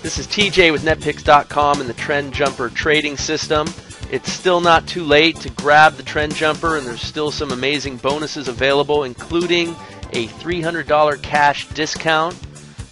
This is TJ with NetPicks.com and the Trend Jumper trading system. It's still not too late to grab the Trend Jumper, and there's still some amazing bonuses available, including a $300 cash discount.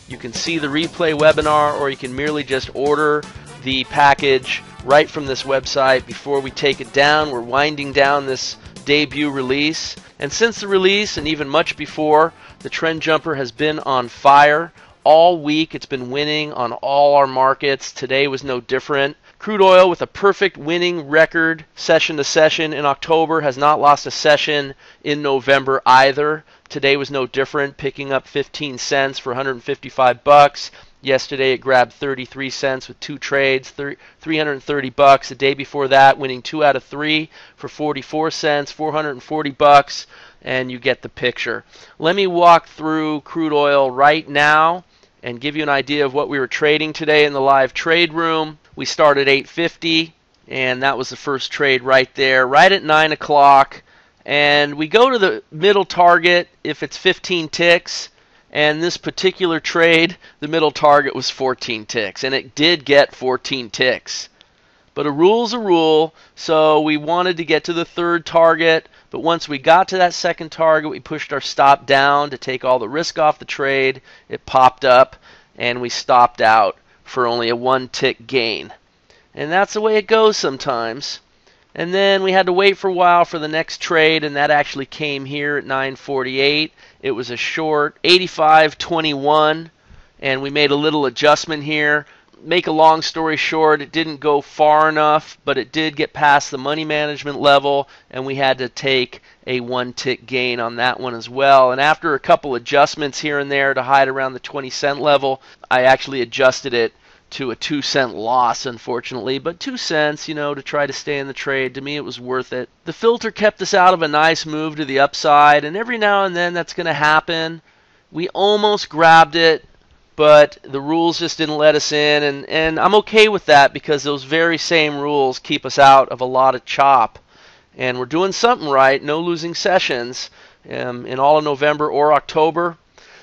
You can see the replay webinar, or you can merely just order the package right from this website before we take it down. We're winding down this debut release. And since the release, and even much before, the Trend Jumper has been on fire. All week it's been winning on all our markets. Today was no different. Crude oil with a perfect winning record session to session in October, has not lost a session in November either. Today was no different, picking up 15 cents for 155 bucks. Yesterday it grabbed 33 cents with two trades, 330 bucks. The day before that, winning 2 out of 3 for 44 cents, 440 bucks, and you get the picture. Let me walk through crude oil right now and give you an idea of what we were trading today in the live trade room. We started 850, and that was the first trade right there, right at 9 o'clock. And we go to the middle target if it's 15 ticks. And this particular trade, the middle target was 14 ticks. And it did get 14 ticks. But a rule's a rule, so we wanted to get to the third target. But once we got to that second target, we pushed our stop down to take all the risk off the trade. It popped up, and we stopped out for only a 1-tick gain. And that's the way it goes sometimes. And then we had to wait for a while for the next trade, and that actually came here at 9:48. It was a short, 85.21, and we made a little adjustment here. Make a long story short, it didn't go far enough, but it did get past the money management level, and we had to take a 1-tick gain on that one as well. And after a couple adjustments here and there to hide around the 20-cent level, I actually adjusted it to a 2-cent loss, unfortunately, but 2 cents, to try to stay in the trade. To me, it was worth it. The filter kept us out of a nice move to the upside, and every now and then that's going to happen. We almost grabbed it, but the rules just didn't let us in, and I'm okay with that because those very same rules keep us out of a lot of chop. And we're doing something right, no losing sessions in all of November or October.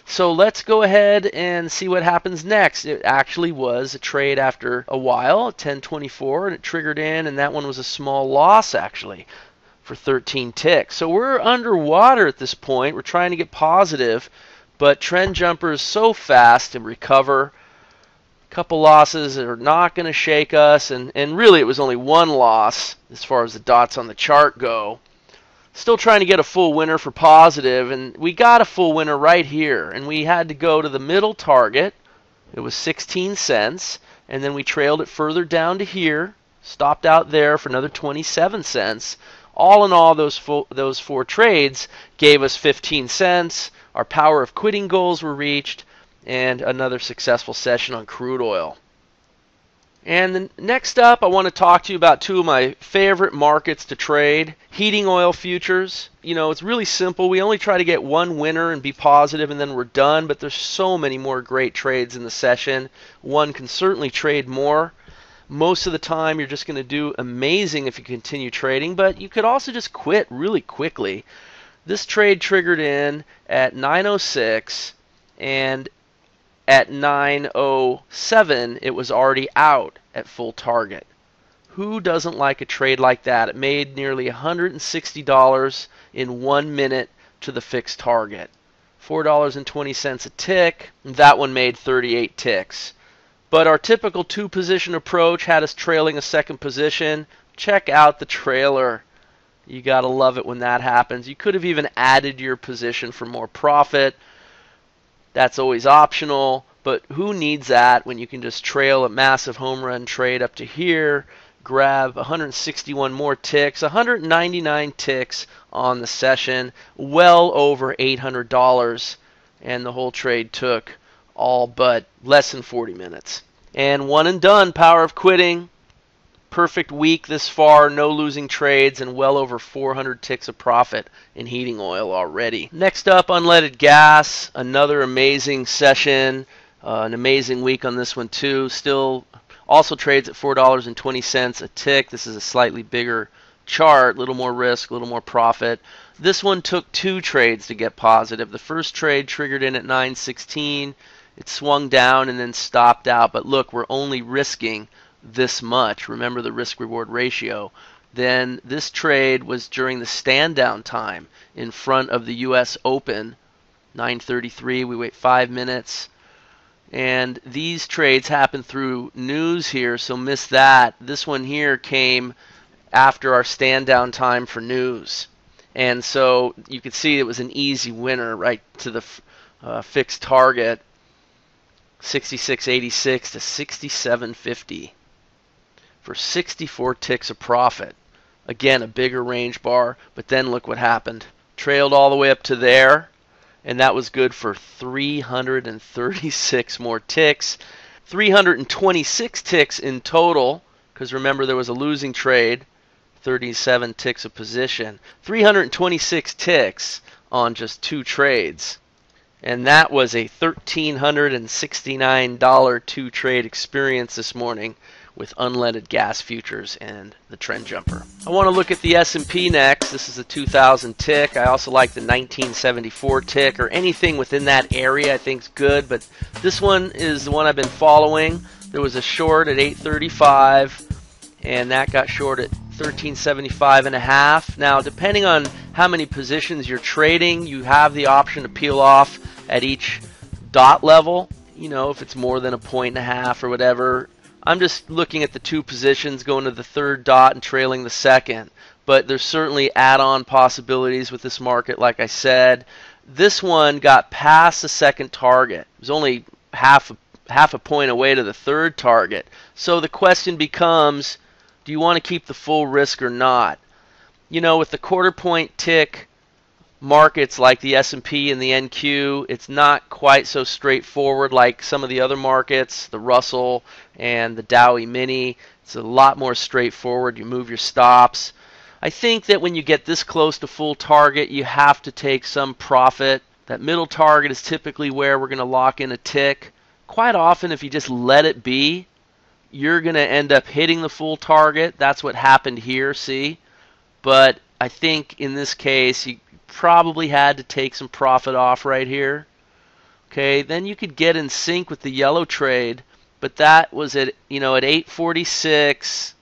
So let's go ahead and see what happens next. It actually was a trade after a while, at 10:24, and it triggered in, and that one was a small loss actually for 13 ticks. So we're underwater at this point. We're trying to get positive, but Trend Jumper is so fast to recover. A couple losses are not going to shake us, and really it was only one loss as far as the dots on the chart go. Still trying to get a full winner for positive, and we got a full winner right here, and we had to go to the middle target. It was 16 cents, and then we trailed it further down to here, stopped out there for another 27 cents. All in all, those 4 trades gave us 15 cents. Our power of quitting goals were reached, and another successful session on crude oil. And then next up, I want to talk to you about 2 of my favorite markets to trade. Heating oil futures. It's really simple. We only try to get one winner and be positive, and then we're done. But there's so many more great trades in the session. One can certainly trade more. Most of the time, you're just going to do amazing if you continue trading. But you could also just quit really quickly. This trade triggered in at 9:06, and at 9:07, it was already out at full target. Who doesn't like a trade like that? It made nearly $160 in 1 minute to the fixed target. $4.20 a tick. That one made 38 ticks. But our typical 2-position approach had us trailing a second position. Check out the trailer. You gotta love it when that happens. You could have even added your position for more profit. That's always optional, but who needs that when you can just trail a massive home run trade up to here, grab 161 more ticks, 199 ticks on the session, well over $800, and the whole trade took all but less than 40 minutes. And one and done, power of quitting. Perfect week this far, no losing trades, and well over 400 ticks of profit in heating oil already. Next up, unleaded gas. Another amazing session, an amazing week on this one too. Still also trades at $4.20 a tick. This is a slightly bigger chart, a little more risk, a little more profit. This one took 2 trades to get positive. The first trade triggered in at 9:16. It swung down and then stopped out. But look, we're only risking this much. Remember the risk-reward ratio. Then this trade was during the stand-down time in front of the U.S. Open, 9:33. We wait 5 minutes. And these trades happen through news here, so miss that. This one here came after our stand-down time for news. And so you can see it was an easy winner right to the fixed target, 66.86 to 67.50 for 64 ticks of profit. Again, a bigger range bar, but then look what happened. Trailed all the way up to there, and that was good for 336 more ticks. 326 ticks in total, because remember there was a losing trade, 37 ticks of position. 326 ticks on just 2 trades. And that was a $1,369 2-trade experience this morning with unleaded gas futures and the trend jumper. I want to look at the S&P next. This is a 2000 tick. I also like the 1974 tick, or anything within that area I think is good, but this one is the one I've been following. There was a short at 835, and that got short at 1375.5. Now, depending on how many positions you're trading, you have the option to peel off at each dot level. You know, if it's more than a 1.5 or whatever. I'm just looking at the 2 positions, going to the 3rd dot and trailing the 2nd. But there's certainly add-on possibilities with this market, like I said. This one got past the 2nd target. It was only half a point away to the 3rd target. So the question becomes, do you want to keep the full risk or not? You know, with the quarter point tick markets like the S&P and the NQ, it's not quite so straightforward like some of the other markets, the Russell and the Dow Mini. It's a lot more straightforward. You move your stops. I think that when you get this close to full target, you have to take some profit. That middle target is typically where we're going to lock in a tick. Quite often, if you just let it be, you're going to end up hitting the full target. That's what happened here, see? But I think in this case, you probably had to take some profit off right here. Okay, then you could get in sync with the yellow trade, but that was at, you know, at 846.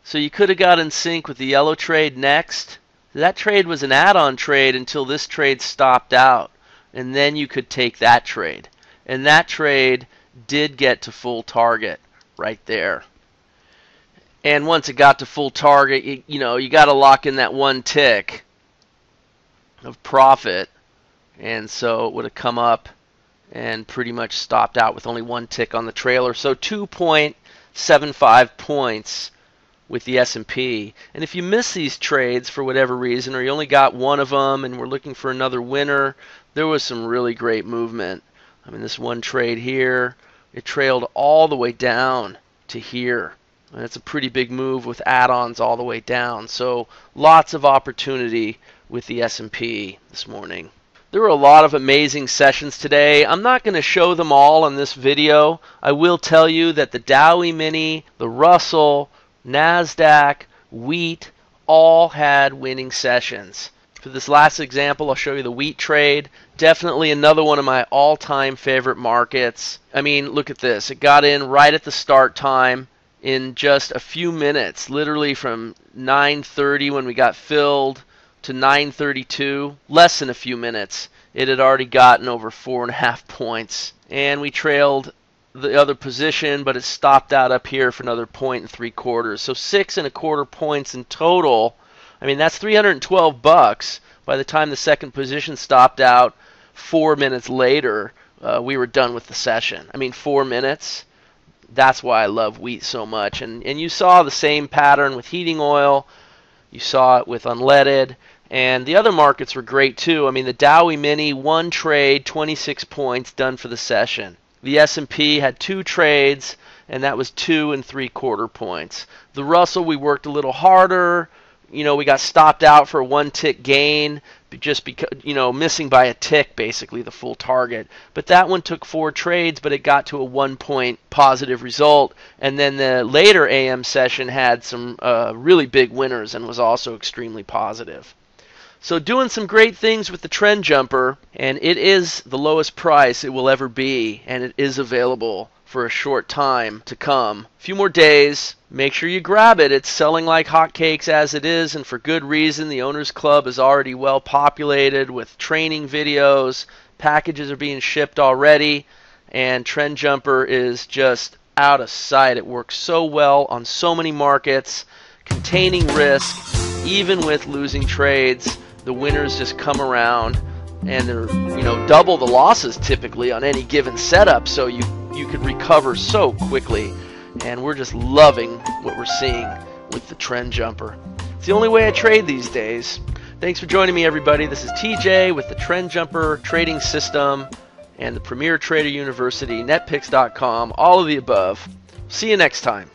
So you could have got in sync with the yellow trade next. That trade was an add-on trade until this trade stopped out, and then you could take that trade. And that trade did get to full target right there. And once it got to full target, you know, you got to lock in that 1 tick of profit, and so it would have come up and pretty much stopped out with only 1 tick on the trailer. So 2.75 points with the S&P. And if you miss these trades for whatever reason, or you only got one of them and we're looking for another winner, there was some really great movement. I mean, this one trade here, it trailed all the way down to here. And it's a pretty big move with add-ons all the way down. So lots of opportunity with the S&P this morning. There were a lot of amazing sessions today. I'm not going to show them all in this video. I will tell you that the Dow Mini, the Russell, NASDAQ, wheat, all had winning sessions. For this last example, I'll show you the wheat trade. Definitely another one of my all-time favorite markets. I mean, look at this. It got in right at the start time in just a few minutes, literally from 9:30 when we got filled to 9:32, less than a few minutes. It had already gotten over 4.5 points. And we trailed the other position, but it stopped out up here for another 1.75. So 6.25 points in total. I mean, that's $312 by the time the second position stopped out. 4 minutes later, we were done with the session. I mean, 4 minutes. That's why I love wheat so much. And you saw the same pattern with heating oil. You saw it with unleaded. And the other markets were great too. I mean, the Dow Mini, 1 trade, 26 points, done for the session. The S&P had 2 trades, and that was 2.75 points. The Russell, we worked a little harder. You know, we got stopped out for a 1 tick gain, just because, you know, missing by a tick, basically the full target. But that one took 4 trades, but it got to a 1 point positive result. And then the later AM session had some really big winners and was also extremely positive. So doing some great things with the Trend Jumper, and it is the lowest price it will ever be, and it is available for a short time to come. A few more days. Make sure you grab it. It's selling like hotcakes as it is, and for good reason. The Owners Club is already well populated with training videos. Packages are being shipped already, and Trend Jumper is just out of sight. It works so well on so many markets, containing risk, even with losing trades. The winners just come around, and they're double the losses typically on any given setup, so you could recover so quickly. And we're just loving what we're seeing with the Trend Jumper. It's the only way I trade these days. Thanks for joining me, everybody. This is TJ with the Trend Jumper trading system and the Premier Trader University, NetPicks.com, all of the above. See you next time.